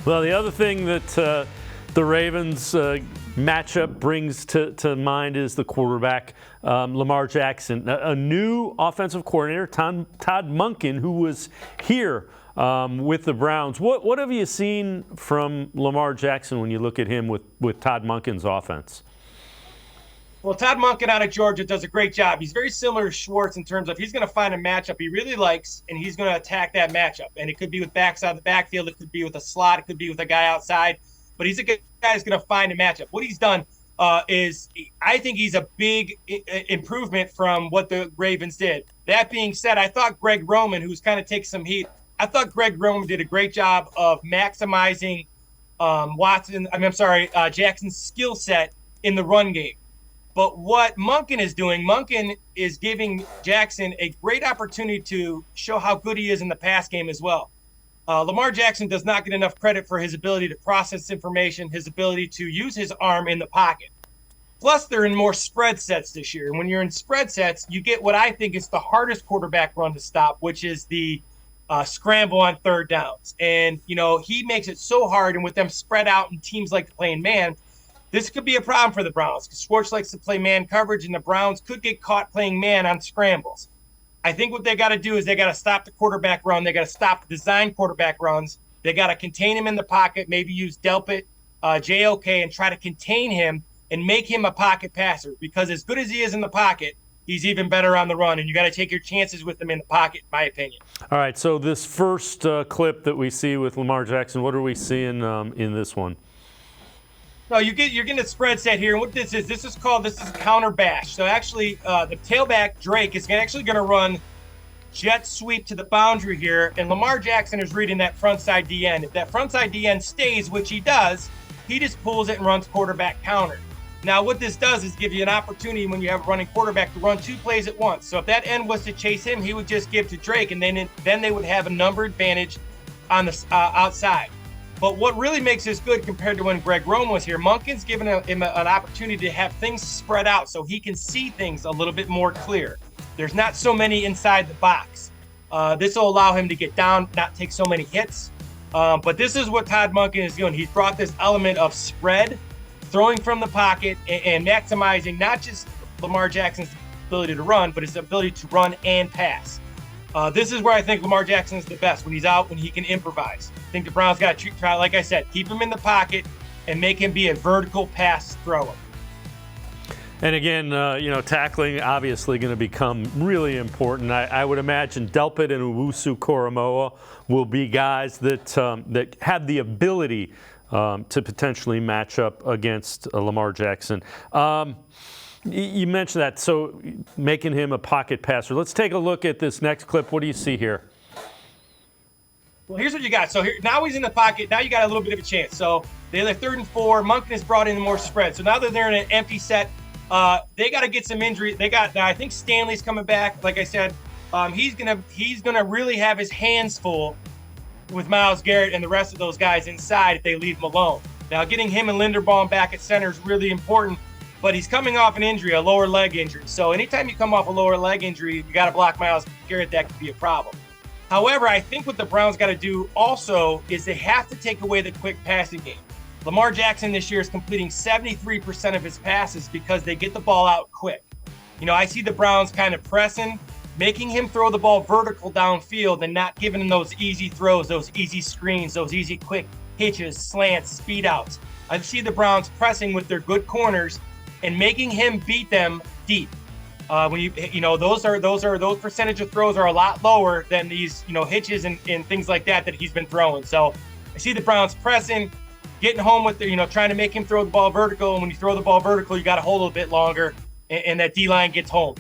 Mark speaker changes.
Speaker 1: Well, the other thing that the Ravens matchup brings to mind is the quarterback, Lamar Jackson. A new offensive coordinator, Todd Monken, who was here with the Browns. What have you seen from Lamar Jackson when you look at him with Todd Monken's offense?
Speaker 2: Well, Todd Monken out of Georgia does a great job. He's very similar to Schwartz in terms of he's going to find a matchup he really likes, and he's going to attack that matchup. And it could be with backs out of the backfield. It could be with a slot. It could be with a guy outside. But he's a guy who's going to find a matchup. What he's done is I think he's a big improvement from what the Ravens did. That being said, I thought Greg Roman, who's kind of takes some heat, I thought Greg Roman did a great job of maximizing Jackson's skill set in the run game. But what Monken is giving Jackson a great opportunity to show how good he is in the pass game as well. Lamar Jackson does not get enough credit for his ability to process information, his ability to use his arm in the pocket. Plus, they're in more spread sets this year. And when you're in spread sets, you get what I think is the hardest quarterback run to stop, which is the scramble on third downs. And, he makes it so hard. And with them spread out and teams like to play in man, this could be a problem for the Browns because Schwartz likes to play man coverage, and the Browns could get caught playing man on scrambles. I think what they got to do is they got to stop the quarterback run. They got to stop the design quarterback runs. They got to contain him in the pocket, maybe use Delpit, JOK, and try to contain him and make him a pocket passer because as good as he is in the pocket, he's even better on the run, and you got to take your chances with him in the pocket, in my opinion.
Speaker 1: All right, so this first clip that we see with Lamar Jackson, what are we seeing in this one?
Speaker 2: No, you're getting a spread set here. And what this is a counter bash. So actually, the tailback, Drake, is actually going to run jet sweep to the boundary here. And Lamar Jackson is reading that frontside DN. If that frontside DN stays, which he does, he just pulls it and runs quarterback counter. Now, what this does is give you an opportunity when you have a running quarterback to run two plays at once. So if that end was to chase him, he would just give to Drake, and then they would have a number advantage on the outside. But what really makes this good compared to when Greg Roman was here, Monken's given him an opportunity to have things spread out so he can see things a little bit more clear. There's not so many inside the box. This will allow him to get down, not take so many hits. But this is what Todd Monken is doing. He's brought this element of spread, throwing from the pocket, and maximizing not just Lamar Jackson's ability to run, but his ability to run and pass. This is where I think Lamar Jackson is the best, when he's out, when he can improvise. I think the Browns got to try, like I said, keep him in the pocket and make him be a vertical pass thrower.
Speaker 1: And again, tackling obviously going to become really important. I would imagine Delpit and Owusu-Koramoah will be guys that have the ability to potentially match up against Lamar Jackson. You mentioned that, so making him a pocket passer. Let's take a look at this next clip. What do you see here?
Speaker 2: Well, here's what you got. So now he's in the pocket. Now you got a little bit of a chance. So they're 3rd and 4. Monken has brought in more spread. So now that they're in an empty set, they got to get some injury. I think Stanley's coming back. Like I said, he's gonna really have his hands full with Myles Garrett and the rest of those guys inside if they leave him alone. Now getting him and Linderbaum back at center is really important. But he's coming off an injury, a lower leg injury. So anytime you come off a lower leg injury, you got to block Myles Garrett. That could be a problem. However, I think what the Browns got to do also is they have to take away the quick passing game. Lamar Jackson this year is completing 73% of his passes because they get the ball out quick. I see the Browns kind of pressing, making him throw the ball vertical downfield and not giving him those easy throws, those easy screens, those easy quick hitches, slants, speed outs. I see the Browns pressing with their good corners and making him beat them deep. Those percentage of throws are a lot lower than these, hitches and things like that he's been throwing. So I see the Browns pressing, getting home with trying to make him throw the ball vertical. And when you throw the ball vertical, you got to hold it a bit longer, and that D-line gets home.